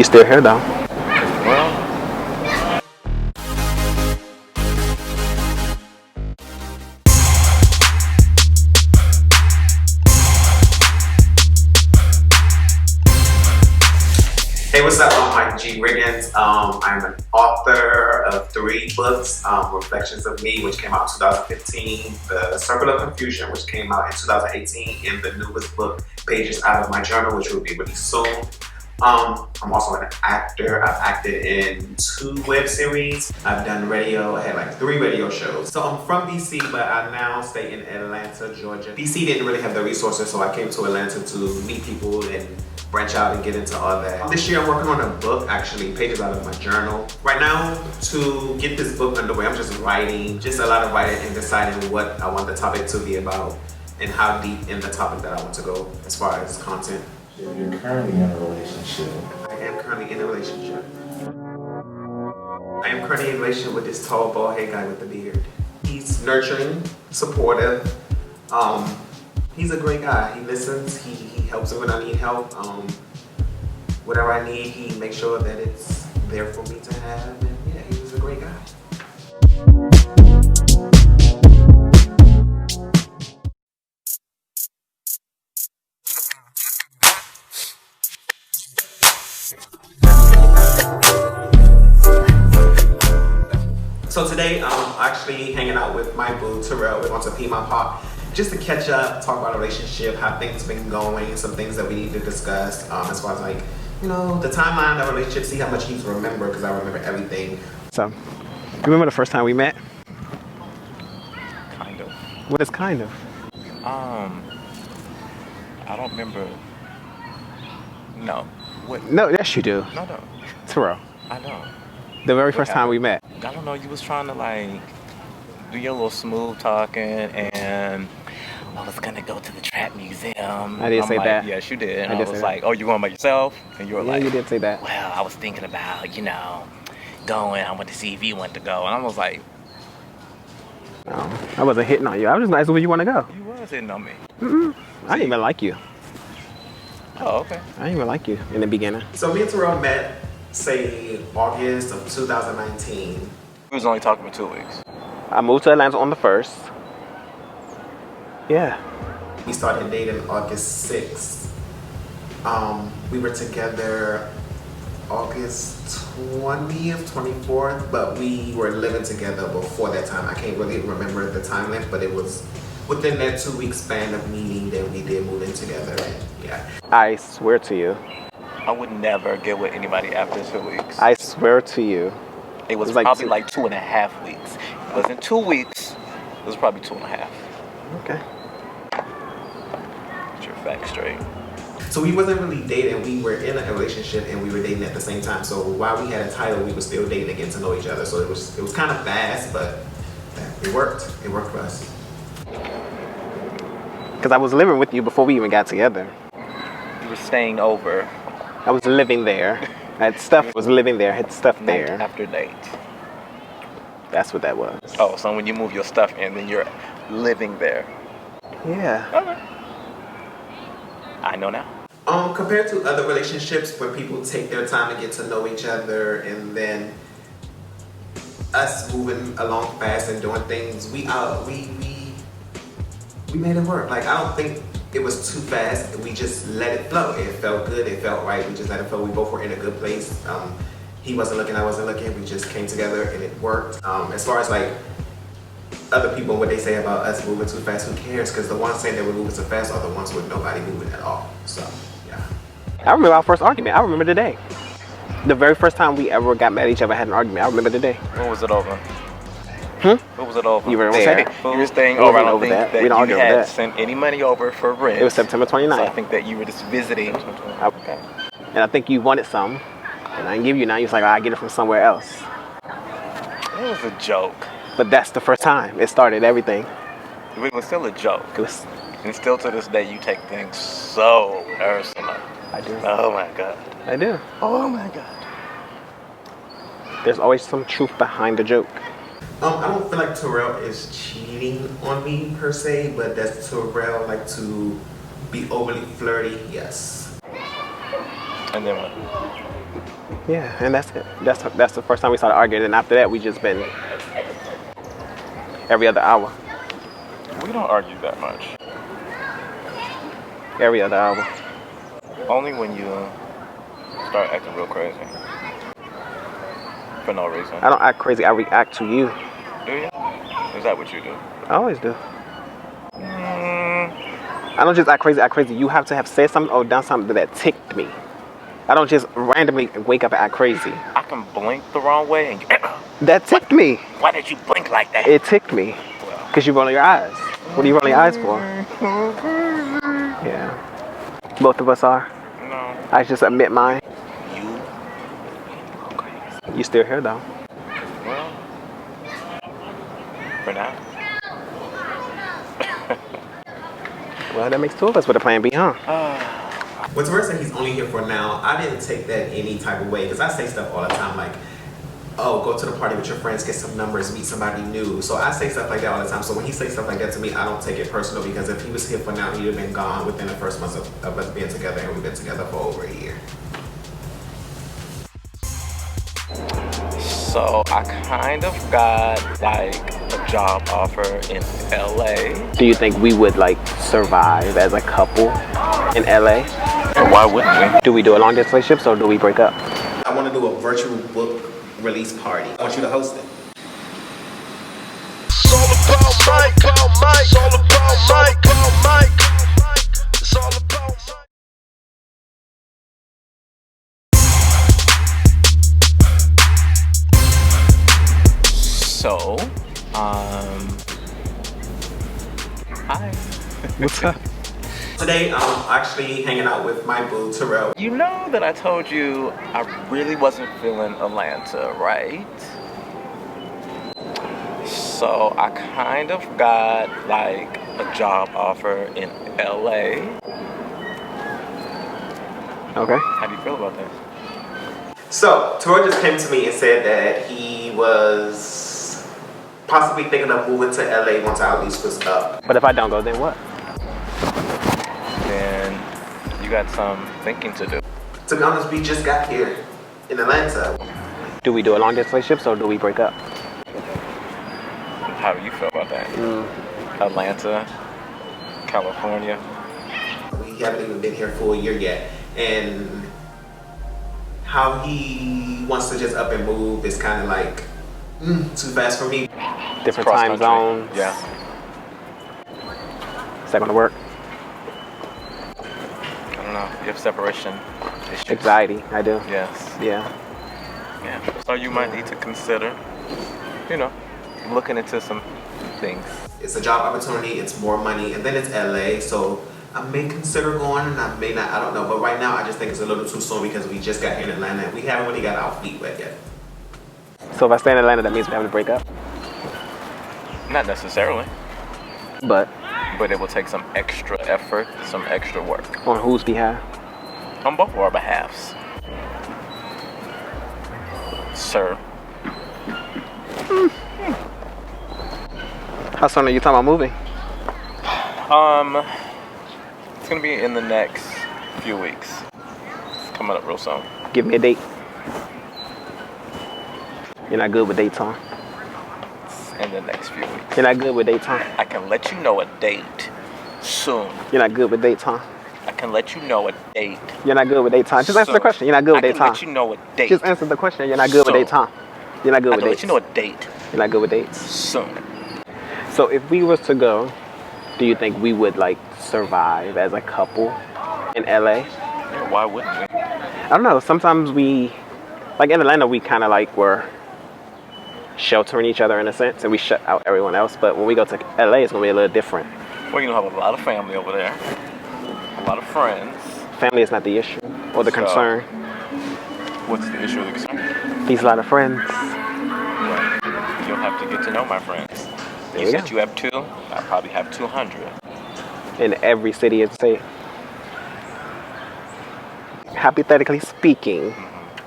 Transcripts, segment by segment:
You still here though. Well, Hey, what's up? I'm Mike G. Riggins. I'm an author of 3 books, Reflections of Me, which came out in 2015, The Circle of Confusion, which came out in 2018, and the newest book, Pages Out of My Journal, which will be released soon. I'm also an actor. I've acted in 2 web series. I've done radio. I had like 3 radio shows. So I'm from DC, but I now stay in Atlanta, Georgia. DC didn't really have the resources, so I came to Atlanta to meet people and branch out and get into all that. This year I'm working on a book, actually, Pages Out of My Journal. Right now, to get this book underway, I'm just writing, just a lot of writing and deciding what I want the topic to be about and how deep in the topic that I want to go as far as content. you're currently in a relationship. I am currently in a relationship. I am currently in a relationship with this tall, bald head guy with the beard. He's nurturing, supportive. He's a great guy. He listens. He helps me when I need help. Whatever I need, he makes sure that it's there for me to have. And yeah, he was a great guy. So today I'm actually hanging out with my boo Terrell. We're going to Piedmont Park just to catch up, talk about a relationship, how things been going, some things that we need to discuss as far as like, you know, the timeline of the relationship, see how much he's remembered, because I remember everything. So, you remember the first time we met? Kind of. What is kind of? I don't remember. No. What? No, yes you do. No. Terrell. I know. The very first time we met. I don't know. You was trying to like do your little smooth talking, and I was gonna go to the trap museum. I did say like, that. Yes, you did. And I I did was say like, oh, you going by yourself? And you were Yeah, like, you did say that. well, I was thinking about, going. I wanted to see if you wanted to go. And I was like, I wasn't hitting on you. I was just asking where you want to go. you was hitting on me. I didn't even like you. Oh, okay. I didn't even like you in the beginning. So me and Terrell met, say, August of 2019. We was only talking for 2 weeks. I moved to Atlanta on the 1st. Yeah. We started dating August 6th. We were together August 20th, 24th, but we were living together before that time. I can't really remember the time length, but it was within that 2-week span of meeting that we did move in together. And yeah. I swear to you. I would never get with anybody after 2 weeks. I swear to you. It was like probably two- like 2.5 weeks. It wasn't 2 weeks. It was probably 2.5. Okay. Get your facts straight. So we wasn't really dating, we were in a relationship and we were dating at the same time. So while we had a title, we were still dating and getting to know each other. So it was kind of fast, but it worked. It worked for us. Because I was living with you before we even got together. You were staying over I was living there. I had stuff, was living there, had stuff night there. after night. That's what that was. Oh, so when you move your stuff in, then you're living there. Yeah. Okay. I know now. Compared to other relationships where people take their time to get to know each other and then us moving along fast and doing things, we made it work. Like, I don't think it was too fast. We just let it flow. It felt good. It felt right. We just let it flow. We both were in a good place. He wasn't looking. I wasn't looking. We just came together and it worked. As far as like other people, what they say about us moving too fast, who cares? Because the ones saying that we're moving too fast are the ones with nobody moving at all. So, yeah. I remember our first argument. I remember the day. The very first time we ever got mad at each other, had an argument. I remember the day. When was it over? What was it over? You were Say there. it. You were staying It over. I wasn't don't over think that. that We don't you argue over had that. sent any money over for rent. It was September 29th. So I think that you were just visiting. Okay. And I think you wanted some. And I didn't give you none. You was like, I get it from somewhere else. It was a joke. But that's the first time. It started everything. It was still a joke. It was, And still to this day, you take things so personal. I do. Oh my God. I do. Oh my God. There's always some truth behind the joke. I don't feel like Terrell is cheating on me per se, but does Terrell like to be overly flirty? Yes. And then what? Yeah, and that's it. That's the first time we started arguing, and after that, we just been every other hour. We don't argue that much. Every other hour. Only when you start acting real crazy. For no reason. I don't act crazy. I react to you. Do you? Is that what you do? I always do. I don't just act crazy. You have to have said something or done something that ticked me. I don't just randomly wake up and act crazy. I can blink the wrong way and you... That ticked me. Why did you blink like that? It ticked me. Because you roll your eyes. What are you rolling your eyes for? Yeah. Both of us are. No. I just admit mine. You? You still here though. Well, for now. Well, that makes two of us with a plan B, huh? When Terrell said he's only here for now, I didn't take that any type of way because I say stuff all the time like, oh, go to the party with your friends, get some numbers, meet somebody new. So I say stuff like that all the time. So when he says stuff like that to me, I don't take it personal because if he was here for now, he'd have been gone within the first month of us being together, and we've been together for over a year. So I kind of got like a job offer in LA. Do you think we would like survive as a couple in LA? And why wouldn't we? Do we do a long distance relationship or do we break up? I want to do a virtual book release party. I want you to host it. It's all about Mike, it's all about Mike, it's all about Mike. So, hi. What's up? Today, I'm actually hanging out with my boo, Terrell. You know that I told you I really wasn't feeling Atlanta, right? So I kind of got like a job offer in LA. Okay. How do you feel about that? So, Terrell just came to me and said that he was possibly thinking of moving to LA once our lease was up. But if I don't go, then what? Then you got some thinking to do. To be honest, we just got here in Atlanta. Do we do a long distance relationship or do we break up? How do you feel about that? Atlanta, California. We haven't even been here for a year yet. And how he wants to just up and move is kind of like too fast for me. Different time zones. Yeah. Is that gonna work? I don't know. You have separation issues. Anxiety, I do. Yes. Yeah. Yeah. So you might need to consider, looking into some things. It's a job opportunity, it's more money, and then it's LA, so I may consider going and I may not, I don't know. But right now I just think it's a little too soon because we just got here in Atlanta and we haven't really got our feet wet yet. So if I stay in Atlanta, that means we have to break up? Not necessarily, But but it will take some extra effort, some extra work. on whose behalf? On both of our behalves. Sir. How soon are you talking about moving? It's gonna be in the next few weeks. It's coming up real soon. Give me a date. You're not good with dates, huh? In the next few weeks. You're not good with dates, huh? I can let you know a date soon. You're not good with dates, huh? I can let you know a date. You're not good with dates, huh? Just answer the question. You're not good with dates, I huh? can let you know a date. Just answer the question. You're not good with dates, huh? You're not good I with can dates. let you know a date You're not good with dates. soon. So if we was to go, do you think we would like survive as a couple in LA? Yeah, why wouldn't we? I don't know. Sometimes we, like in Atlanta, we kind of like were sheltering each other in a sense, and we shut out everyone else. But when we go to LA, it's gonna be a little different. Well, you have a lot of family over there, a lot of friends. Family is not the issue or the So- concern. What's the issue or the concern? He's a lot of friends. Well, you'll have to get to know my friends. There You we said go. you have 2. I probably have 200. In every city and state. Hypothetically speaking,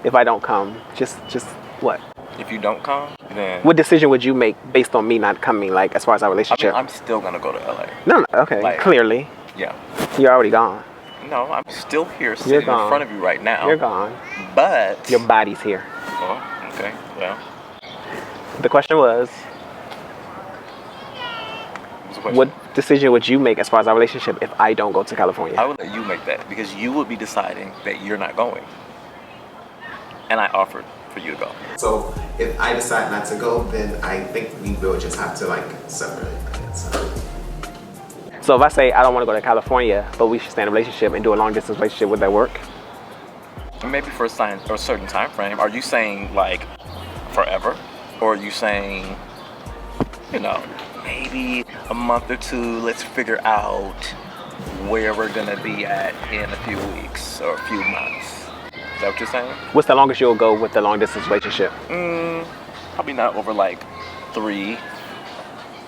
if I don't come, just what? If you don't come, then What decision would you make based on me not coming, like as far as our I mean, relationship? I'm still gonna go to LA. No, okay, Like- clearly. Yeah. You're already gone. No, I'm still here You're sitting in gone. front of you right now. You're gone. But Your body's here. oh, okay. Well, The question was, what's the question? what decision would you make as far as our relationship if I don't go to California? I would let you make that because you would be deciding that you're not going. And I offered for you to go. So if I decide not to go, then I think we will just have to like separate. So if I say I don't want to go to California, but we should stay in a relationship and do a long distance relationship, would that work? Maybe for a certain time frame. Are you saying like forever? Or are you saying, you know, maybe a month or two, let's figure out where we're gonna be at in a few weeks or a few months? Is that what you're saying? What's the longest you'll go with the long distance relationship? Probably not over like 3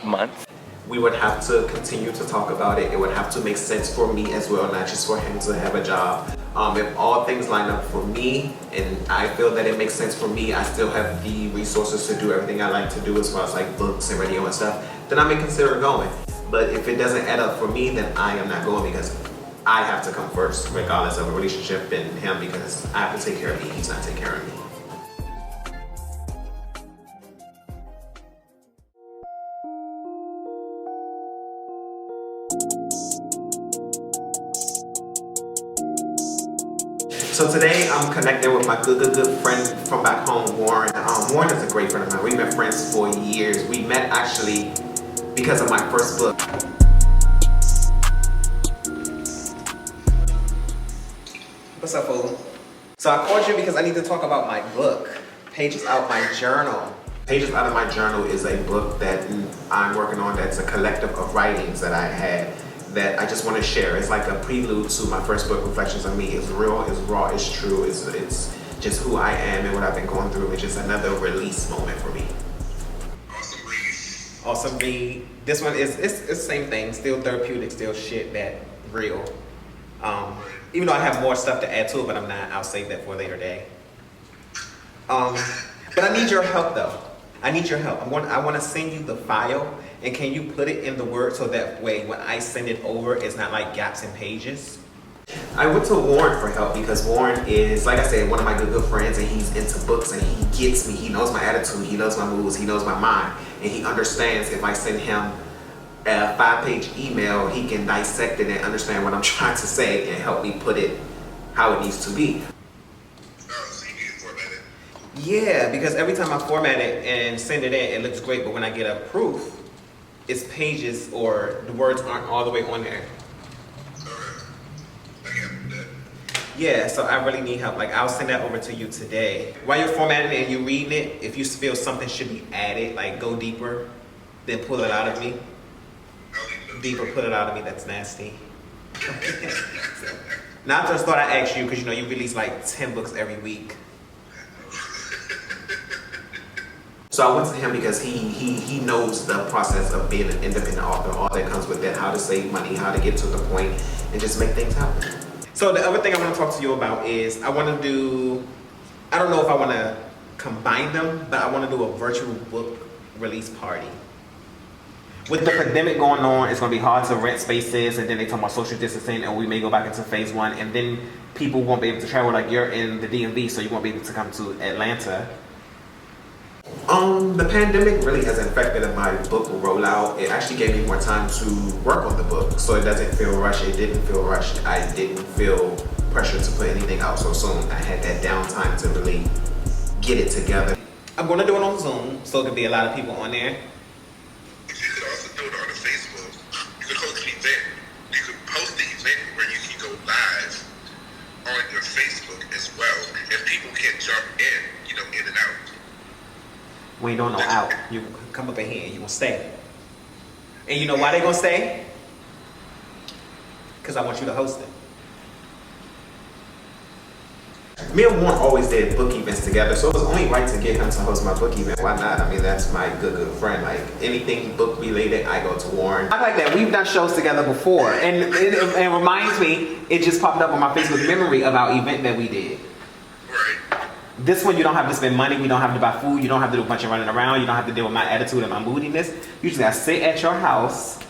months. We would have to continue to talk about it. It would have to make sense for me as well, not just for him to have a job. If all things line up for me and I feel that it makes sense for me, I still have the resources to do everything I like to do as far as like books and radio and stuff, then I may consider going. But if it doesn't add up for me, then I am not going because I have to come first, regardless of a relationship and him, because I have to take care of me. He's not taking care of me. So today I'm connecting with my good friend from back home, Warren. Warren is a great friend of mine. We've been friends for years. We met actually because of my first book. What's up, fool? So I called you because I need to talk about my book, Pages Out My Journal. Pages Out of My Journal is a book that I'm working on that's a collective of writings that I had that I just want to share. It's like a prelude to my first book, Reflections of Me. It's real, it's raw, it's true, it's just who I am and what I've been going through. It's just another release moment for me. Awesome read. Awesome read. This one is it's the same thing, still therapeutic, still shit that real. Even though I have more stuff to add to it, but I'm not, I'll save that for a later day. But I need your help though. I need your help. I want to send you the file, and can you put it in the Word so that way when I send it over, it's not like gaps in pages? I went to Warren for help because Warren is, like I said, one of my good friends, and he's into books and he gets me. He knows my attitude, he knows my moves, he knows my mind, and he understands if I send him a 5-page email, he can dissect it and understand what I'm trying to say and help me put it how it needs to be. Yeah, because every time I format it and send it in, it looks great, but when I get a proof, it's pages or the words aren't all the way on there. Yeah, so I really need help. Like, I'll send that over to you today. While you're formatting it and you're reading it, if you feel something should be added, like go deeper, then pull it out of me. Deeper, pull it out of me, that's nasty. Now I just thought I'd ask you, because you know you release like 10 books every week. So I went to him because he knows the process of being an independent author, all that comes with that, how to save money, how to get to the point, and just make things happen. So the other thing I want to talk to you about is I want to do, I don't know if I want to combine them, but I want to do a virtual book release party. With the pandemic going on, it's going to be hard to rent spaces, and then they talk about social distancing, and we may go back into phase 1, and then people won't be able to travel. Like, you're in the DMV, so you won't be able to come to Atlanta. The pandemic really has affected my book rollout. It actually gave me more time to work on the book, so it doesn't feel rushed. It didn't feel rushed. I didn't feel pressure to put anything out so soon. I had that downtime to really get it together. I'm going to do it on Zoom, so it could be a lot of people on there. You could also do it on Facebook. You could host an event. You could post the event where you can go live on your Facebook as well, and people can jump in, in and out. We ain't doing no out. You come up in here and you gonna stay. And you know why they gonna stay? Because I want you to host it. Me and Warren always did book events together, so it was only right to get him to host my book event. Why not? I mean, that's my good friend. Like, anything book related, I go to Warren. I like that. We've done shows together before, and it reminds me, it just popped up on my Facebook memory of our event that we did. Right. This one, you don't have to spend money, we don't have to buy food, you don't have to do a bunch of running around, you don't have to deal with my attitude and my moodiness. You just gotta sit at your house. Ain't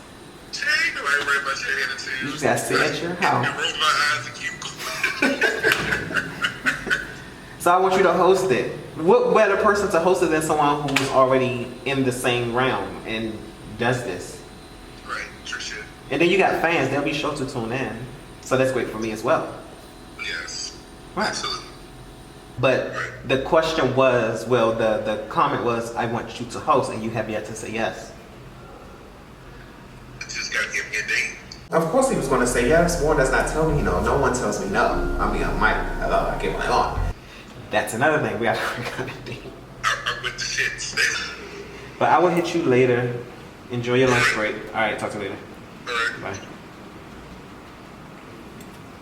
nobody worried about your attitude. You just gotta sit at your house. And roll my eyes So I want you to host it. What better person to host it than someone who's already in the same realm and does this? Right, sure shit. And then you got fans, they'll be sure to tune in. So that's great for me as well. Yes. Right. Absolutely. But the question was, well, the comment was, I want you to host, and you have yet to say yes. You just gotta give me a date. Of course he was going to say yes. Warren does not tell me no. No one tells me no. I mean, I get what I want. That's another thing. We got to work on it. I'm with the shits. But I will hit you later. Enjoy your lunch break. All right, talk to you later. All right. Bye.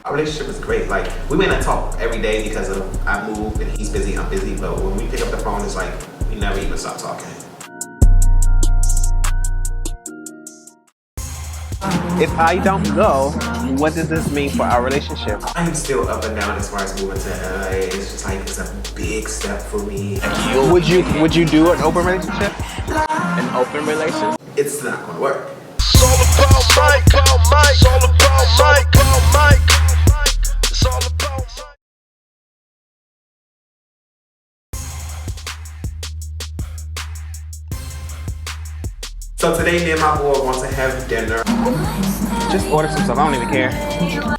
Our relationship is great. Like, we may not talk every day because of I move and he's busy, I'm busy. But when we pick up the phone, it's like we never even stop talking. If I don't go, what does this mean for our relationship? I am still up and down as far as moving to LA. It's just like it's a big step for me. Would you do an open relationship? An open relationship? It's not going to work. It's all about Mike. It's all about Mike. It's all about Mike. So today, me and my boy want to have dinner. Just order some stuff. I don't even care.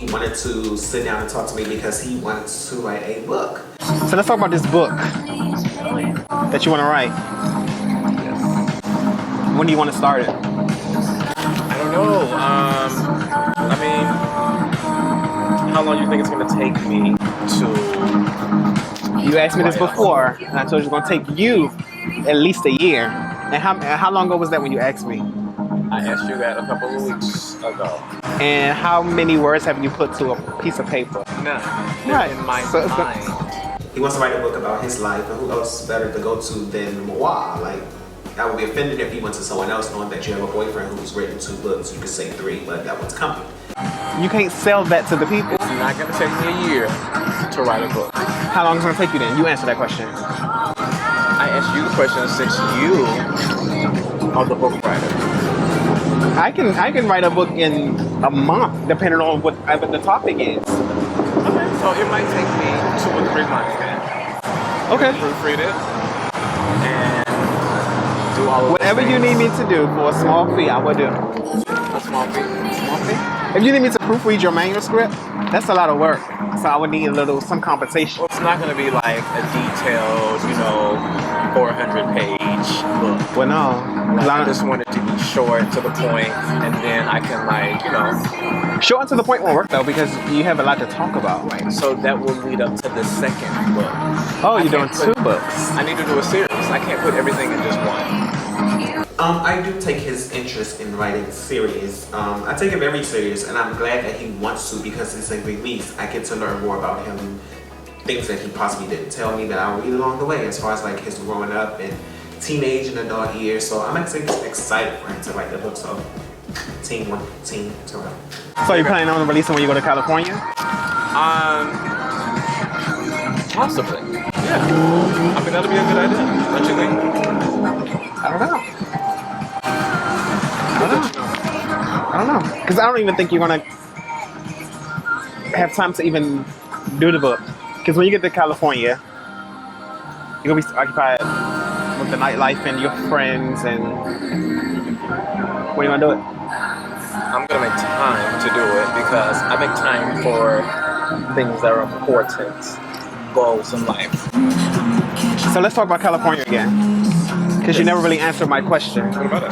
He wanted to sit down and talk to me because he wanted to write a book. So let's talk about this book that you want to write. When do you want to start it? I don't know. I mean, how long do you think it's going to take me to... You asked me this before, and I told you it's going to take you at least a year. And how long ago was that when you asked me? I asked you that a couple of weeks ago. And how many words have you put to a piece of paper? None. Right. In my So- mind. He wants to write a book about his life, and who else better to go to than Moa? Like, I would be offended if he went to someone else knowing that you have a boyfriend who's written 2 books. You could say 3, but that one's coming. You can't sell that to the people. It's not going to take me a year to write a book. How long is it going to take you then? You answer that question. I asked you the question since you are the book writer. I can write a book in a month, depending on what the topic is. Okay, so it might take me 2 or 3 months then. Okay. Proofread it and do all of Whatever you need me to do for a small fee, I will do. a small fee. Small fee? If you need me to proofread your manuscript, that's a lot of work. So I would need some compensation. Well, it's not going to be like a detailed, 400-page book. Well, no. Like, I just want it to be short, to the point, and then I can Short and to the point won't work though, because you have a lot to talk about. Right. So that will lead up to the second book. Oh, you're doing 2 books. I need to do a series. I can't put everything in just one. I do take his interest in writing serious. I take him very serious, and I'm glad that he wants to because it's a release. I get to learn more about him, things that he possibly didn't tell me that I'll read along the way, as far as like his growing up and teenage and adult years. So I'm excited for him to write the book. So, Team Terrell. So you planning on releasing when you go to California? Possibly. Yeah. I think that'll be a good idea. Don't you think? I don't know. Because I don't even think you're going to have time to even do the book. Because when you get to California, you're going to be occupied with the nightlife and your friends and... When are you going to do it? I'm going to make time to do it because I make time for things that are important, goals in life. So let's talk about California again. Because you never really answered my question. What about it?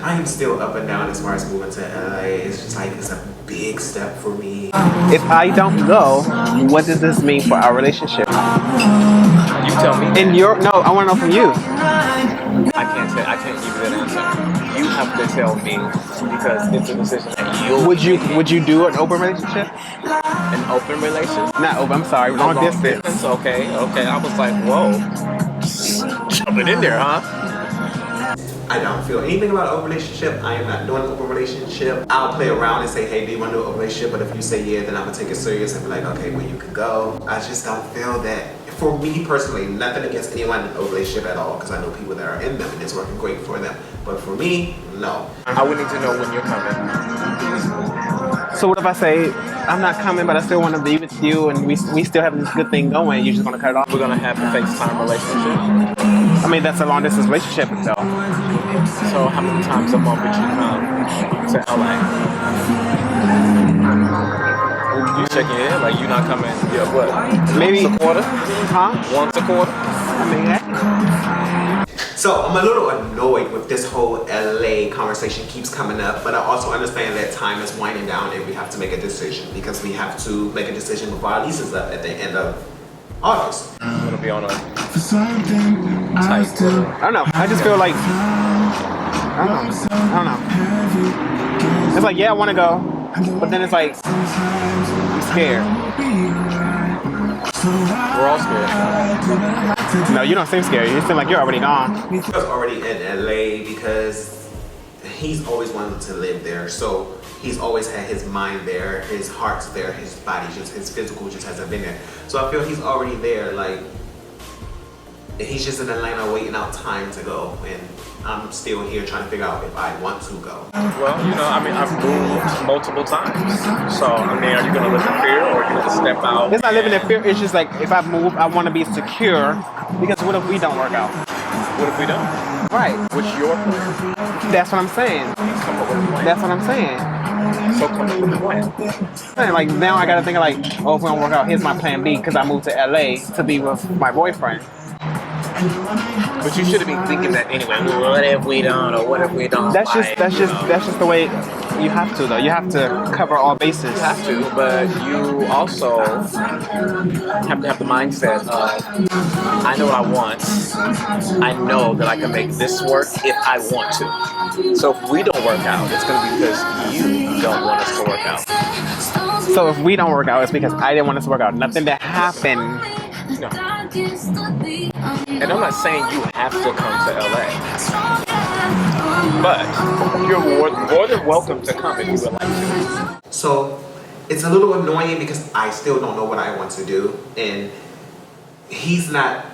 I am still up and down as far as moving to LA. It's just like it's a big step for me. If I don't go, what does this mean for our relationship? You tell me. No, I want to know from you. I can't give you that answer. You have to tell me because it's a decision that you. Would you do an open relationship? An open relationship? Not open. I'm sorry. Long distance. Okay. I was like, whoa, jumping in there, huh? I don't feel anything about an open relationship. I am not doing an open relationship. I'll play around and say, hey, do you want to do an open relationship? But if you say yeah, then I'm going to take it serious and be like, okay, well, you can go. I just don't feel that. For me personally, nothing against anyone in an open relationship at all, because I know people that are in them and it's working great for them. But for me, no. I would need to know when you're coming. So what if I say I'm not coming, but I still want to be with you, and we still have this good thing going. You're just gonna cut it off. We're gonna have a FaceTime relationship. I mean, that's a long distance relationship, though. So how many times a month would you come to LA? You shaking your head like you're not coming? Yeah, what? Maybe once a quarter? Huh? Once a quarter? I mean, yeah. So I'm a little annoyed with this whole LA conversation keeps coming up, but I also understand that time is winding down and we have to make a decision because we have to make a decision before our lease is up at the end of August. I'm gonna be on a tight. I don't know. I just feel like I don't know. It's like, yeah, I want to go, but then it's like I'm scared. We're all scared. No, you don't seem scared. You seem like you're already gone. He was already in LA because he's always wanted to live there. So he's always had his mind there, his heart's there, his body, just his physical just hasn't been there. So I feel he's already there. Like, he's just in Atlanta waiting out time to go, and I'm still here trying to figure out if I want to go. Well, you know, I mean, I've moved multiple times. So, I mean, are you going to live in fear or are you going to step out? It's not living in fear. It's just like, if I move, I want to be secure, because what if we don't work out? What if we don't? Right. What's your plan? That's what I'm saying. Come up with a plan. That's what I'm saying. So come up with a plan. Like, now I got to think of like, oh, if we don't work out, here's my plan B, because I moved to LA to be with my boyfriend. But you should have been thinking that anyway. What if we don't, or what if we don't? That's just the way you have to, though. You have to cover all bases. You have to, but you also have to have the mindset of, I know what I want. I know that I can make this work if I want to. So if we don't work out, it's going to be because you don't want us to work out. So if we don't work out, it's because I didn't want us to work out. Nothing that happened. No. And I'm not saying you have to come to LA, but you're more than welcome to come if you would like to. So it's a little annoying because I still don't know what I want to do, and he's not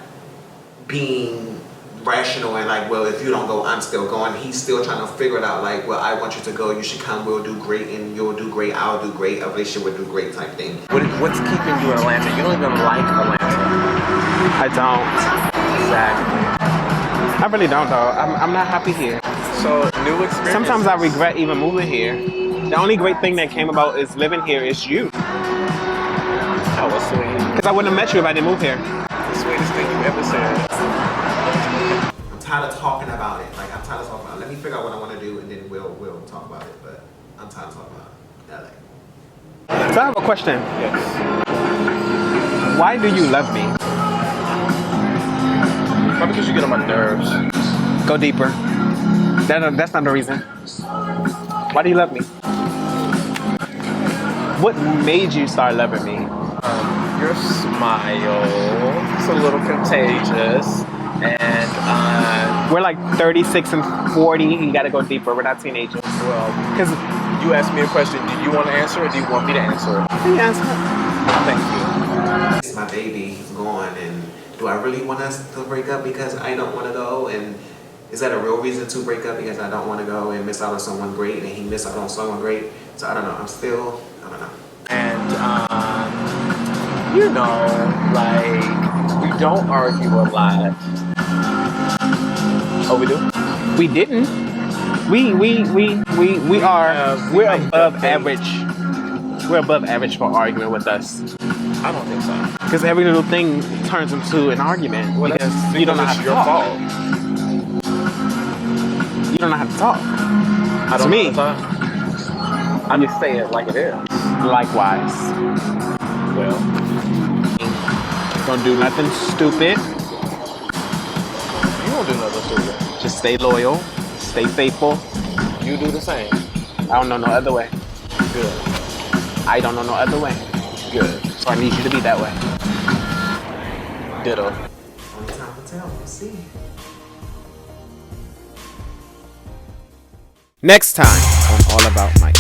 being rational and like, well, if you don't go, I'm still going. He's still trying to figure it out, like, well, I want you to go, you should come, we'll do great, and you'll do great, I'll do great, a relationship will do great type thing. What's keeping you in Atlanta? You don't even like Atlanta. I don't. Exactly. I really don't, though. I'm not happy here. So, new experience. Sometimes I regret even moving here. The only great thing that came about is living here is you. That was sweet. Because I wouldn't have met you if I didn't move here. The sweetest thing you ever said. I'm tired of talking about it. Like, I'm tired of talking about it. Let me figure out what I want to do, and then we'll talk about it. But I'm tired of talking about LA. So I have a question. Yes. Why do you love me? Probably because you get on my nerves. Go deeper. That's not the reason. Why do you love me? What made you start loving me? Your smile is a little contagious, and We're like 36 and 40. You gotta go deeper. We're not teenagers. well, Because you asked me a question. Do you want to answer it, or do you want me to answer it? answer. Thank you. It's my baby, he's gone, and do I really want us to break up because I don't want to go? And is that a real reason to break up because I don't want to go and miss out on someone great, and he missed out on someone great? So I don't know. I don't know. And you know, like, we don't argue a lot. Oh, we do? We didn't. We're above average. We're above average for arguing with us. I don't think so. Because every little thing turns into an argument. Well, because that's you don't know how it's to your talk. fault. You don't know how to talk. I don't To me. know. I just say it like it is. Likewise. Well, Don't do nothing stupid. you won't do nothing stupid. Just stay loyal. Stay faithful. You do the same. I don't know no other way. Good. I don't know no other way. Good. So I need you to be that way. Ditto. Only time will tell. We'll see. Next time on All About Mike.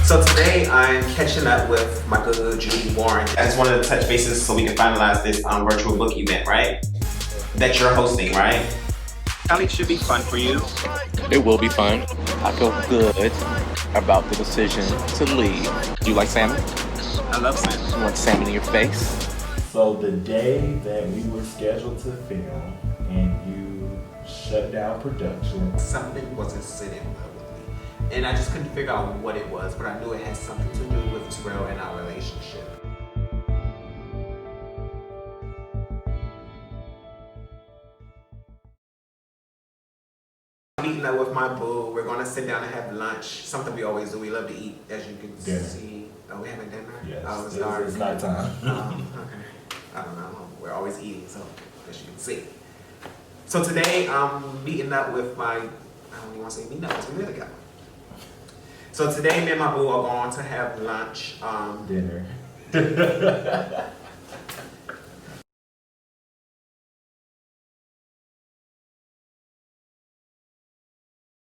So today I'm catching up with my good Judy Warren. I just wanted to touch bases so we can finalize this virtual book event, right? That you're hosting, right? It should be fun for you. It will be fun. I feel good about the decision to leave. Do you like salmon? I love salmon. You want salmon in your face? So the day that we were scheduled to film and you shut down production, Something wasn't sitting well with me. And I just couldn't figure out what it was, but I knew it had something to do with Terrell and our relationship. Meeting up with my boo. We're gonna sit down and have lunch. Something we always do. We love to eat, as you can Dinner. see. Oh, we having dinner? yes, Oh, it's dark. it's nighttime. Okay. I don't know. We're always eating, so as you can see. So today I'm meeting up with my. I don't even want to say meeting up because we live together. So today me and my boo are going to have lunch. Dinner.